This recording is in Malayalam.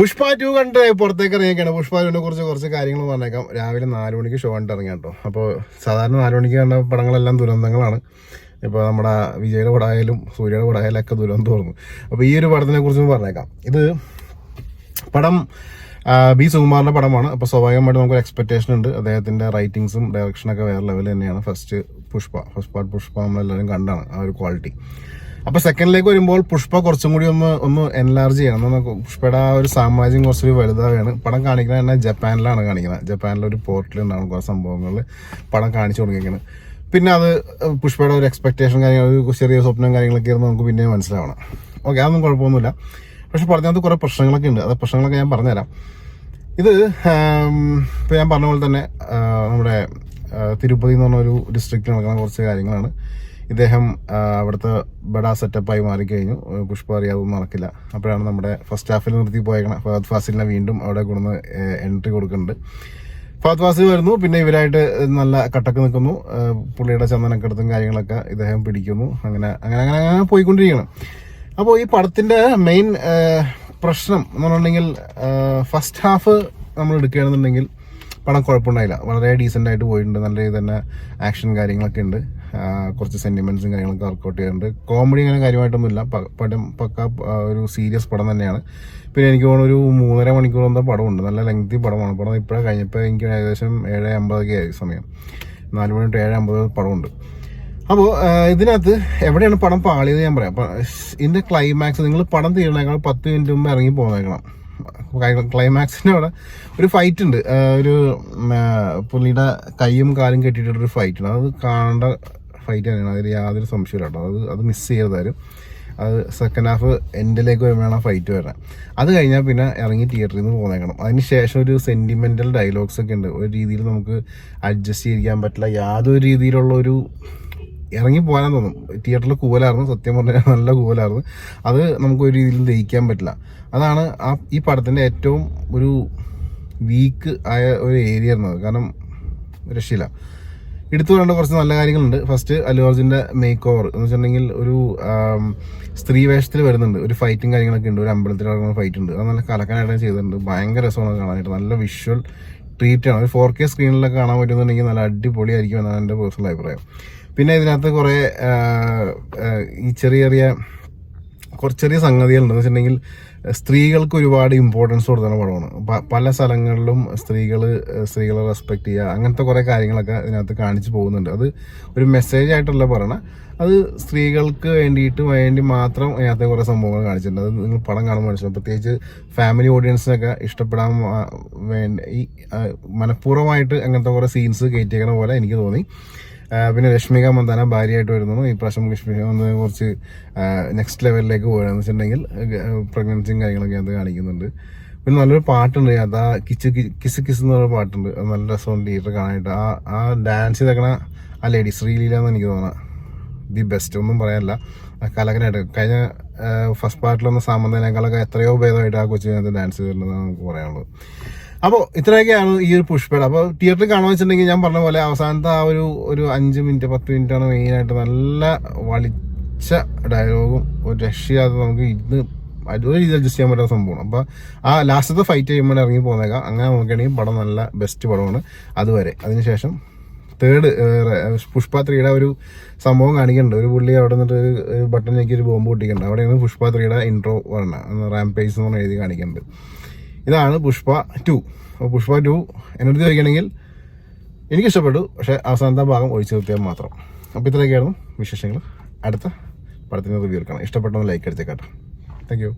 പുഷ്പ 2 കണ്ട് പുറത്തേക്ക് ഇറങ്ങിയൊക്കെയാണ്. പുഷ്പ 2നെ കുറിച്ച് കുറച്ച് കാര്യങ്ങൾ പറഞ്ഞേക്കാം. രാവിലെ 4 മണിക്ക് ഷോ കണ്ട് ഇറങ്ങിയ കേട്ടോ. അപ്പോൾ സാധാരണ 4 മണിക്ക് കണ്ട പടങ്ങളെല്ലാം ദുരന്തങ്ങളാണ്. ഇപ്പോൾ നമ്മുടെ വിജയുടെ പടമായാലും സൂര്യയുടെ പടമായാലും ഒക്കെ ദുരന്തം തോന്നുന്നു. അപ്പോൾ ഈ ഒരു പടത്തിനെ കുറിച്ച് പറഞ്ഞേക്കാം. ഇത് പടം ബി സുകുമാറിന്റെ പടമാണ്. അപ്പോൾ സ്വാഭാവികമായിട്ട് നമുക്കൊരു എക്സ്പെക്ടേഷൻ ഉണ്ട്. അദ്ദേഹത്തിന്റെ റൈറ്റിംഗ്സും ഡയറക്ഷനൊക്കെ വേറെ ലെവൽ തന്നെയാണ്. ഫസ്റ്റ് പാർട്ട് പുഷ്പ നമ്മളെല്ലാവരും കണ്ടാണ് ആ ഒരു ക്വാളിറ്റി. അപ്പോൾ സെക്കൻഡിലേക്ക് വരുമ്പോൾ പുഷ്പ കുറച്ചും കൂടി ഒന്ന് എൻലാർജ് ചെയ്യണം. പുഷ്പയുടെ ആ ഒരു സാമ്രാജ്യം കുറച്ചൊരു വലുതാവുകയാണ്. പടം കാണിക്കുന്നത് തന്നെ ജപ്പാനിലാണ് കാണിക്കുന്നത്. ജപ്പാനിലൊരു പോർട്ടിലുണ്ടാകും കുറേ സംഭവങ്ങൾ പടം കാണിച്ചു കൊടുക്കുകയാണ്. പിന്നെ അത് പുഷ്പയുടെ ഒരു എക്സ്പെക്ടേഷൻ കാര്യങ്ങൾ, ഒരു ചെറിയ സ്വപ്നം കാര്യങ്ങളൊക്കെ ആയിരുന്നു നമുക്ക് പിന്നെ മനസ്സിലാവണം. ഓക്കെ, അതൊന്നും കുഴപ്പമൊന്നുമില്ല. പക്ഷെ പറഞ്ഞതിനകത്ത് കുറേ പ്രശ്നങ്ങളൊക്കെ ഉണ്ട്. അത് പ്രശ്നങ്ങളൊക്കെ ഞാൻ പറഞ്ഞുതരാം. ഇത് ഇപ്പോൾ ഞാൻ പറഞ്ഞ പോലെ തന്നെ നമ്മുടെ തിരുപ്പതി എന്ന് പറഞ്ഞൊരു ഡിസ്ട്രിക്റ്റിൽ നടക്കുന്ന കുറച്ച് കാര്യങ്ങളാണ്. ഇദ്ദേഹം അവിടുത്തെ ബഡാ സെറ്റപ്പായി മാറിക്കഴിഞ്ഞു. പുഷ്പ അറിയാതൊന്നും നടക്കില്ല. അപ്പോഴാണ് നമ്മുടെ ഫസ്റ്റ് ഹാഫിൽ നിർത്തി പോയേക്കണം ഫഹദ് ഫാസിലിനെ വീണ്ടും അവിടെ കൊണ്ടുവന്ന് എൻട്രി കൊടുക്കുന്നുണ്ട്. ഫഹദ് ഫാസിൽ വരുന്നു. പിന്നെ ഇവരായിട്ട് നല്ല കട്ടക്ക് നിൽക്കുന്നു. പുള്ളിയുടെ ചന്ദനക്കെടുത്തും കാര്യങ്ങളൊക്കെ ഇദ്ദേഹം പിടിക്കുന്നു. അങ്ങനെ പോയിക്കൊണ്ടിരിക്കണം. അപ്പോൾ ഈ പടത്തിന്റെ മെയിൻ പ്രശ്നം എന്ന് പറഞ്ഞിട്ടുണ്ടെങ്കിൽ ഫസ്റ്റ് ഹാഫ് നമ്മൾ എടുക്കുകയാണെന്നുണ്ടെങ്കിൽ പടം കുഴപ്പമുണ്ടായില്ല. വളരെ ഡീസൻ്റ് ആയിട്ട് പോയിട്ടുണ്ട്. നല്ല രീതിയിൽ തന്നെ ആക്ഷൻ കാര്യങ്ങളൊക്കെ ഉണ്ട്. കുറച്ച് സെന്റിമെന്റ്സും കാര്യങ്ങളൊക്കെ വർക്കൗട്ട് ചെയ്യുന്നുണ്ട്. കോമഡി അങ്ങനെ കാര്യമായിട്ടൊന്നുമില്ല. പടം പക്ക ഒരു സീരിയസ് പടം തന്നെയാണ്. പിന്നെ എനിക്ക് തോന്നുന്നു ഒരു 3.5 മണിക്കൂർ എന്തോ പടമുണ്ട്. നല്ല ലെങ്തി പടമാണ്. പടം ഇപ്പോഴാണ് കഴിഞ്ഞപ്പോൾ എനിക്ക് ഏകദേശം 7:50 ആയി സമയം. 4 മണി തൊട്ട് 7:50 പടമുണ്ട്. അപ്പോൾ ഇതിനകത്ത് എവിടെയാണ് പടം പാളിയത് ഞാൻ പറയാം. ഇതിന്റെ ക്ലൈമാക്സ് നിങ്ങൾ പടം തീരണേക്കാൾ 10 മിനിറ്റ് മുമ്പ് ഇറങ്ങി പോകുന്നേക്കണം. ക്ലൈമാക്സിന്റെ അവിടെ ഒരു ഫൈറ്റ് ഉണ്ട്. ഒരു പുള്ളിയുടെ കൈയും കാലും കെട്ടിയിട്ടൊരു ഫൈറ്റ് ഉണ്ട്. അത് കാണേണ്ട ഫൈറ്റ് തന്നെയാണ്. അതിൽ യാതൊരു സംശയമില്ല കേട്ടോ. അത് മിസ് ചെയ്താലും അത് സെക്കൻഡ് ഹാഫ് എൻഡിലേക്ക് വരുമ്പോഴാണ് ആ ഫൈറ്റ് വരുന്നത്. അത് കഴിഞ്ഞാൽ പിന്നെ ഇറങ്ങി തിയേറ്ററിൽ നിന്ന് പോന്നേക്കണം. അതിന് ശേഷം ഒരു സെന്റിമെന്റൽ ഡയലോഗ്സ് ഒക്കെ ഉണ്ട്. ഒരു രീതിയിൽ നമുക്ക് അഡ്ജസ്റ്റ് ചെയ്തിരിക്കാൻ പറ്റില്ല. യാതൊരു രീതിയിലുള്ള ഒരു ഇറങ്ങി പോകാൻ തോന്നും. തിയേറ്ററിൽ കൂവലായിരുന്നു, സത്യം പറഞ്ഞാൽ നല്ല കൂവലായിരുന്നു. അത് നമുക്ക് ഒരു രീതിയിലും ദഹിക്കാൻ പറ്റില്ല. അതാണ് ഈ പടത്തിൻ്റെ ഏറ്റവും ഒരു വീക്ക് ആയ ഒരു ഏരിയ ആയിരുന്നത്. കാരണം രക്ഷയില്ല. എടുത്തു പറയേണ്ട കുറച്ച് നല്ല കാര്യങ്ങളുണ്ട്. ഫസ്റ്റ് അല്ലു അർജുൻ്റെ മേക്ക് ഓവർ എന്ന് വെച്ചിട്ടുണ്ടെങ്കിൽ ഒരു സ്ത്രീ വേഷത്തിൽ വരുന്നുണ്ട്. ഒരു ഫൈറ്റും കാര്യങ്ങളൊക്കെ ഉണ്ട്. ഒരു അമ്പലത്തിൽ നടക്കുന്ന ഫൈറ്റ് ഉണ്ട്. അത് നല്ല കലക്കാനായിട്ട് ചെയ്തിട്ടുണ്ട്. ഭയങ്കര രസമാണ് കാണാനായിട്ട്. നല്ല വിഷ്വൽ ട്രീറ്റാണ്. ഒരു 4K സ്ക്രീനിലൊക്കെ കാണാൻ പറ്റുന്നുണ്ടെങ്കിൽ നല്ല അടിപൊളിയായിരിക്കും എന്നാണ് എൻ്റെ പേഴ്സണൽ അഭിപ്രായം. പിന്നെ ഇതിനകത്ത് കുറേ ഈ ചെറിയ സംഗതികളുണ്ടെന്ന് വെച്ചിട്ടുണ്ടെങ്കിൽ സ്ത്രീകൾക്ക് ഒരുപാട് ഇമ്പോർട്ടൻസ് കൊടുക്കുന്ന പടമാണ്. പല സ്ഥലങ്ങളിലും സ്ത്രീകളെ റെസ്പെക്ട് ചെയ്യുക, അങ്ങനത്തെ കുറേ കാര്യങ്ങളൊക്കെ ഇതിനകത്ത് കാണിച്ചു പോകുന്നുണ്ട്. അത് ഒരു മെസ്സേജ് ആയിട്ടല്ല പറയണത്. അത് സ്ത്രീകൾക്ക് വേണ്ടി മാത്രം അതിനകത്ത് കുറേ സംഭവങ്ങൾ കാണിച്ചിട്ടുണ്ട്. അത് നിങ്ങൾ പടം കാണുമ്പോൾ മനസ്സിലാവും. പ്രത്യേകിച്ച് ഫാമിലി ഓഡിയൻസിനൊക്കെ ഇഷ്ടപ്പെടാൻ വേണ്ടി ഈ മനഃപൂർവ്വമായിട്ട് അങ്ങനത്തെ കുറേ സീൻസ് കയറ്റിയേക്കണ പോലെ എനിക്ക് തോന്നി. പിന്നെ രശ്മിക മന്ദാന ഭാര്യയായിട്ട് വരുന്നു. ഈ പ്രാവശ്യം രശ്മിക മന്ദാന കുറച്ച് നെക്സ്റ്റ് ലെവലിലേക്ക് പോയെന്ന് വെച്ചിട്ടുണ്ടെങ്കിൽ പ്രഗ്നൻസിയും കാര്യങ്ങളൊക്കെ അത് കാണിക്കുന്നുണ്ട്. പിന്നെ നല്ലൊരു പാട്ടുണ്ട്. അതാ കിസ് എന്ന് പറഞ്ഞ പാട്ടുണ്ട്. അത് നല്ല രസമുണ്ട് തിയേറ്റർ കാണാനായിട്ട്. ആ ഡാൻസ് ചെയ്തേക്കണ ആ ലേഡി ശ്രീലീല എന്ന് എനിക്ക് തോന്നാം. ദി ബെസ്റ്റ്, ഒന്നും പറയാനില്ല. കലകനായിട്ട് കഴിഞ്ഞ ഫസ്റ്റ് പാർട്ടിലൊന്ന് സാമന്തനേക്കാളൊക്കെ എത്രയോ ഭേദമായിട്ട് ആ കൊച്ചിനകത്ത് ഡാൻസ് ചെയ്തിട്ടുണ്ടെന്നാണ് നമുക്ക് പറയാനുള്ളത്. അപ്പോൾ ഇത്രയൊക്കെയാണ് ഈ ഒരു പുഷ്പയുടെ. അപ്പോൾ തിയേറ്ററിൽ കാണുക വെച്ചിട്ടുണ്ടെങ്കിൽ ഞാൻ പറഞ്ഞ പോലെ അവസാനത്തെ ആ ഒരു 5 മിനിറ്റ് 10 മിനിറ്റാണ് മെയിനായിട്ട്. നല്ല വളിച്ച ഡയലോഗും ഒരു രക്ഷയാതെ നമുക്ക് ഇന്ന് ഒരു രീതിയിൽ അഡ്ജസ്റ്റ് ചെയ്യാൻ പറ്റുന്ന സംഭവമാണ്. അപ്പോൾ ആ ലാസ്റ്റത്തെ ഫൈറ്റ് ചെയ്യുമ്പോൾ ഇറങ്ങി പോകുന്നേക്കാം. അങ്ങനെ നോക്കുകയാണെങ്കിൽ പടം നല്ല ബെസ്റ്റ് പടമാണ്. അതുവരെ അതിനുശേഷം പുഷ്പ 3യുടെ ഒരു സംഭവം കാണിക്കുന്നുണ്ട്. ഒരു പുള്ളി അവിടെ നിന്നിട്ട് ഒരു ബട്ടൺ ഞെക്കി ഒരു ബോംബ് പൊട്ടിക്കുന്നുണ്ട്. അവിടെയാണ് പുഷ്പ 3യുടെ ഇൻട്രോ പറഞ്ഞത്. റാംപേജ് എന്ന് പറഞ്ഞ് എഴുതി കാണിക്കുന്നുണ്ട്. ഇതാണ് പുഷ്പ 2. അപ്പോൾ പുഷ്പ 2 എന്നോട് ചോദിക്കുകയാണെങ്കിൽ എനിക്കിഷ്ടപ്പെട്ടു. പക്ഷേ അവസാനത്തെ ഭാഗം ഒഴിച്ചു നിർത്തിയാൽ മാത്രം. അപ്പോൾ ഇത്രയൊക്കെയായിരുന്നു വിശേഷങ്ങൾ. അടുത്ത പടത്തിന് റിവ്യൂ എടുക്കണം. ഇഷ്ടപ്പെട്ടൊന്ന് ലൈക്ക് അടിച്ചേക്കാട്ടോ. Thank U.